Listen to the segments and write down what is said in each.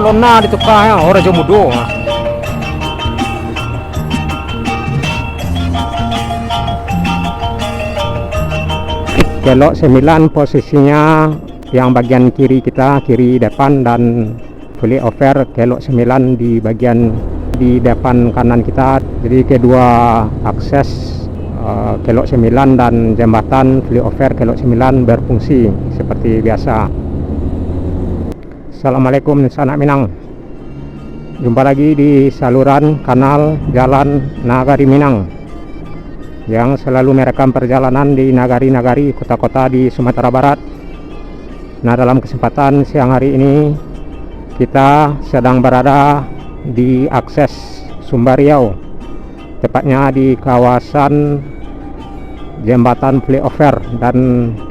Kalau na dito kaya ora jo mudo. Kelok 9 posisinya yang bagian kiri kita, kiri depan, dan flyover kelok 9 di bagian di depan kanan kita. Jadi kedua akses kelok 9 dan jembatan flyover kelok 9 berfungsi seperti biasa. Assalamualaikum sanak Minang. Jumpa lagi di saluran kanal Jalan Nagari Minang yang selalu merekam perjalanan di nagari-nagari kota-kota di Sumatera Barat. Nah, dalam kesempatan siang hari ini kita sedang berada di akses Sumber Riau, tepatnya di kawasan jembatan flyover dan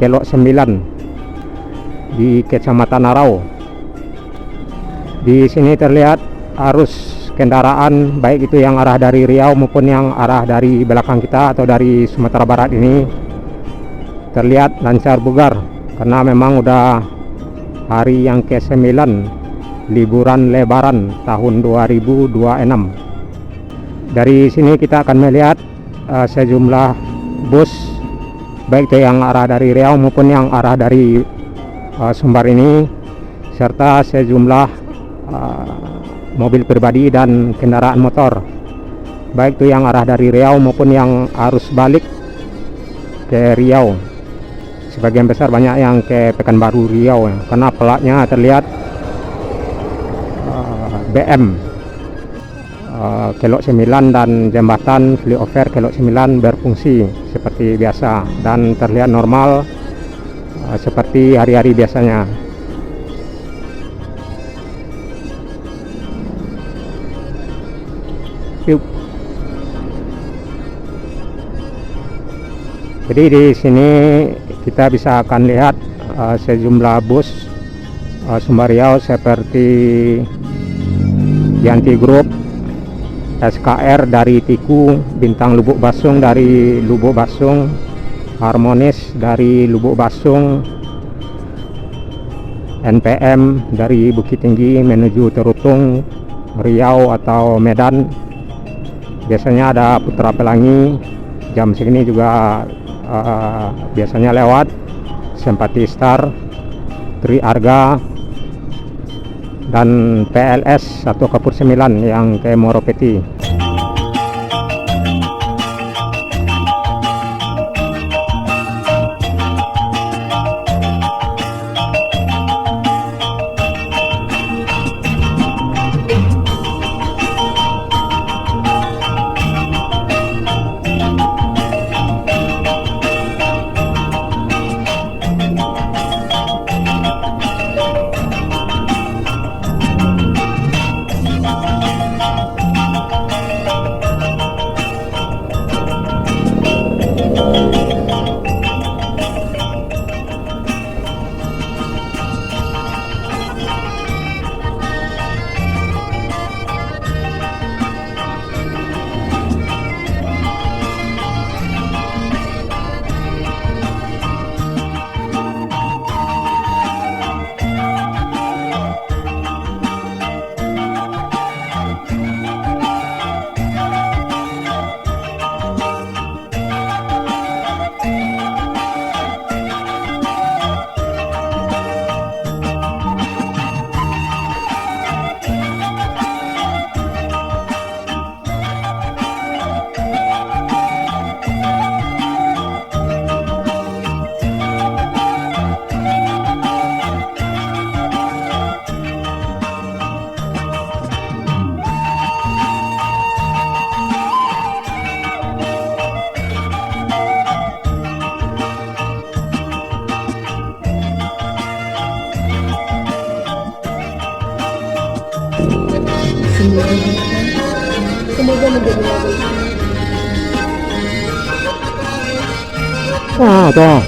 kelok 9 di Kecamatan Narau. Di sini terlihat arus kendaraan baik itu yang arah dari Riau maupun yang arah dari belakang kita atau dari Sumatera Barat ini terlihat lancar bugar karena memang udah hari yang ke-9 liburan lebaran tahun 2026. Dari sini kita akan melihat sejumlah bus baik itu yang arah dari Riau maupun yang arah dari Sumbar ini, serta sejumlah mobil pribadi dan kendaraan motor baik itu yang arah dari Riau maupun yang arus balik ke Riau. Sebagian besar banyak yang ke Pekanbaru Riau karena platnya terlihat BM. Kelok 9 dan jembatan flyover kelok 9 berfungsi seperti biasa dan terlihat normal seperti hari-hari biasanya. Jadi di sini kita bisa akan lihat sejumlah bus Sumber Riau seperti Yanti Group, SKR dari Tiku, Bintang Lubuk Basung dari Lubuk Basung, Harmonis dari Lubuk Basung, NPM dari Bukit Tinggi menuju Terutung, Riau atau Medan. Biasanya ada Putra Pelangi, jam segini juga biasanya lewat. Sempati Star, Tri Arga, dan PLS 1 Kapur 9 yang ke Moropeti. Semoga menjadi lagu. Tuh.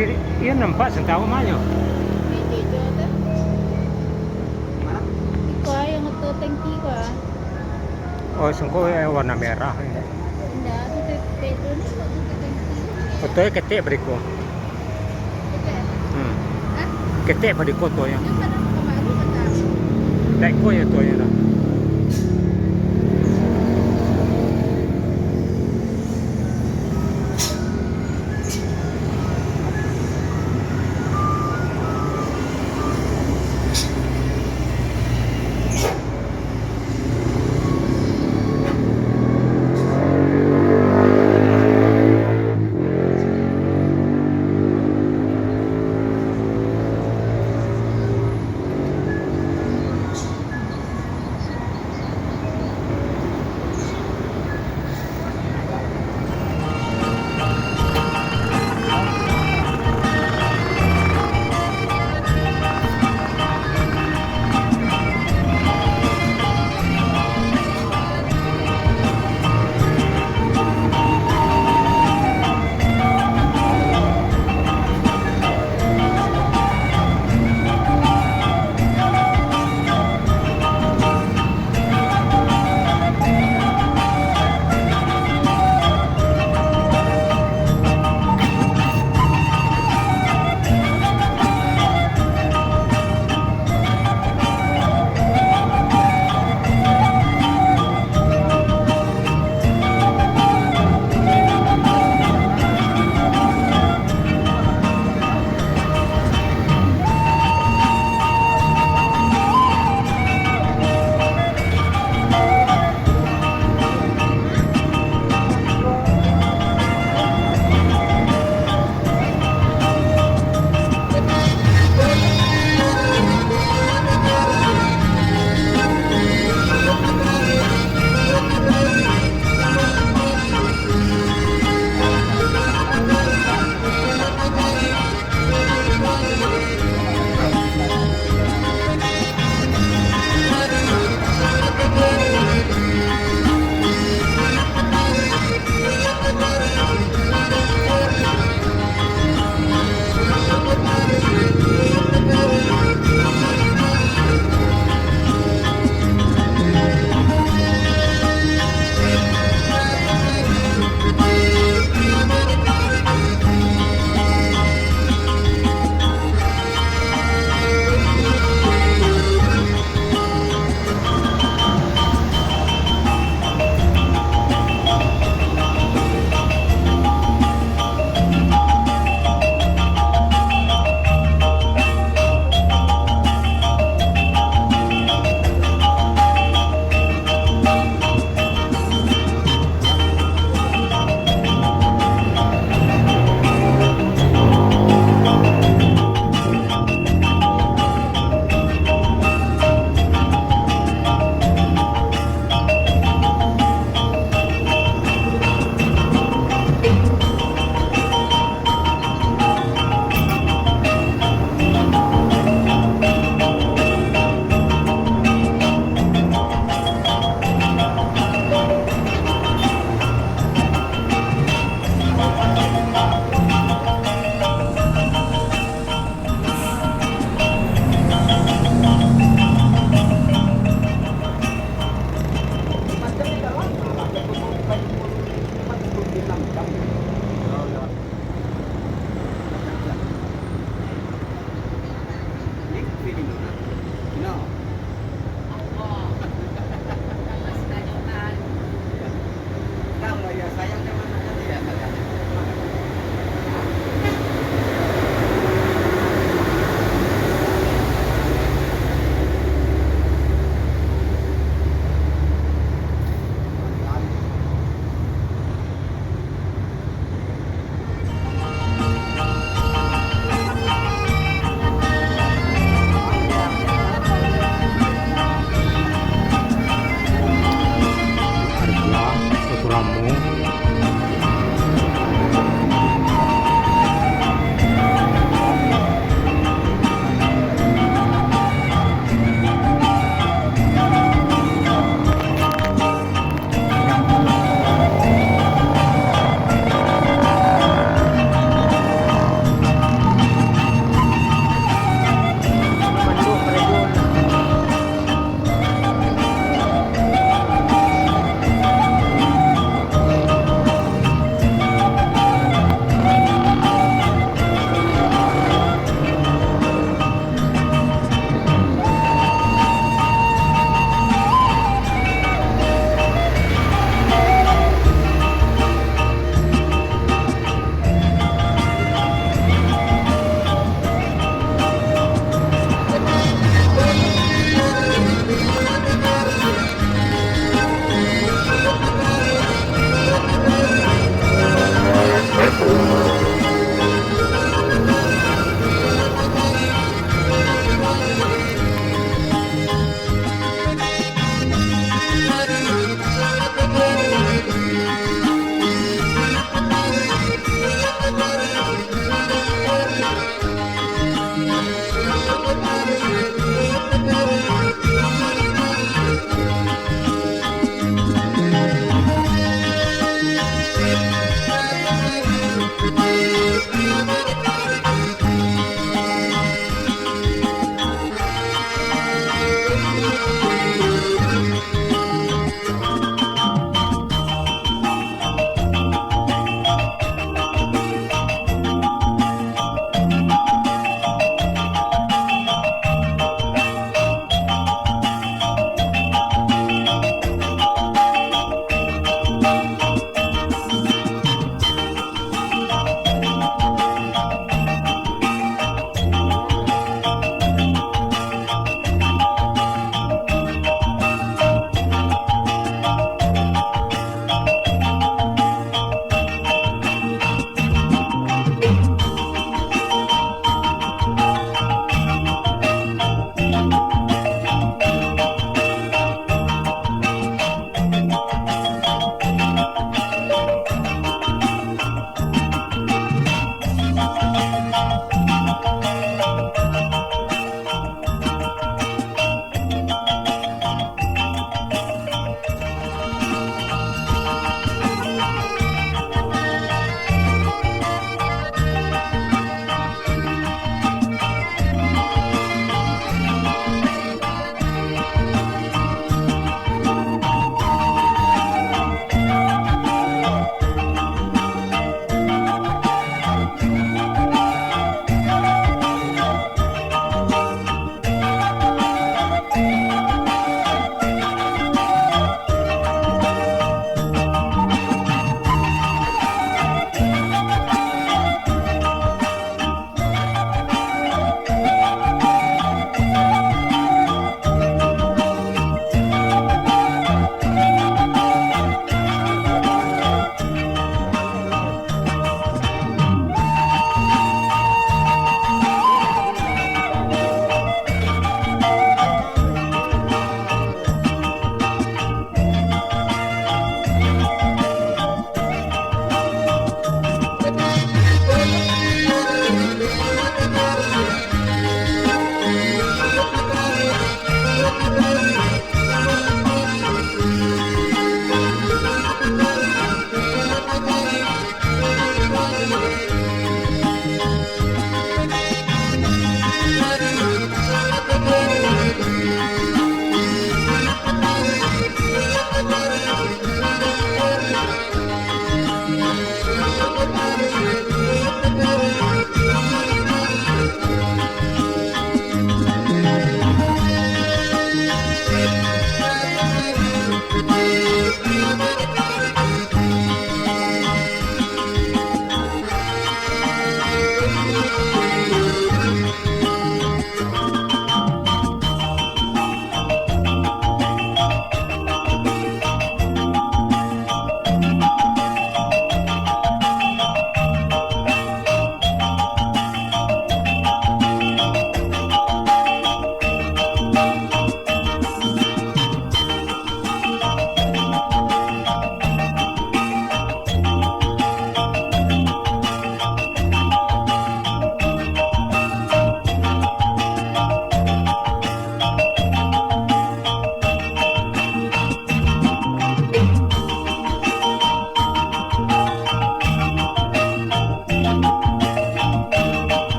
Iyan nampak sentawa mayo. Dito ata. Iko yung ito tangki ko ah. Oh, sungko warna merah. Hindi, ito peto ni ito tangki. Oto ketik beriko. Ito. Hmm. Ah, Ketik beriko to ya. yung parang kamaru kata. Dai ko ya to ya.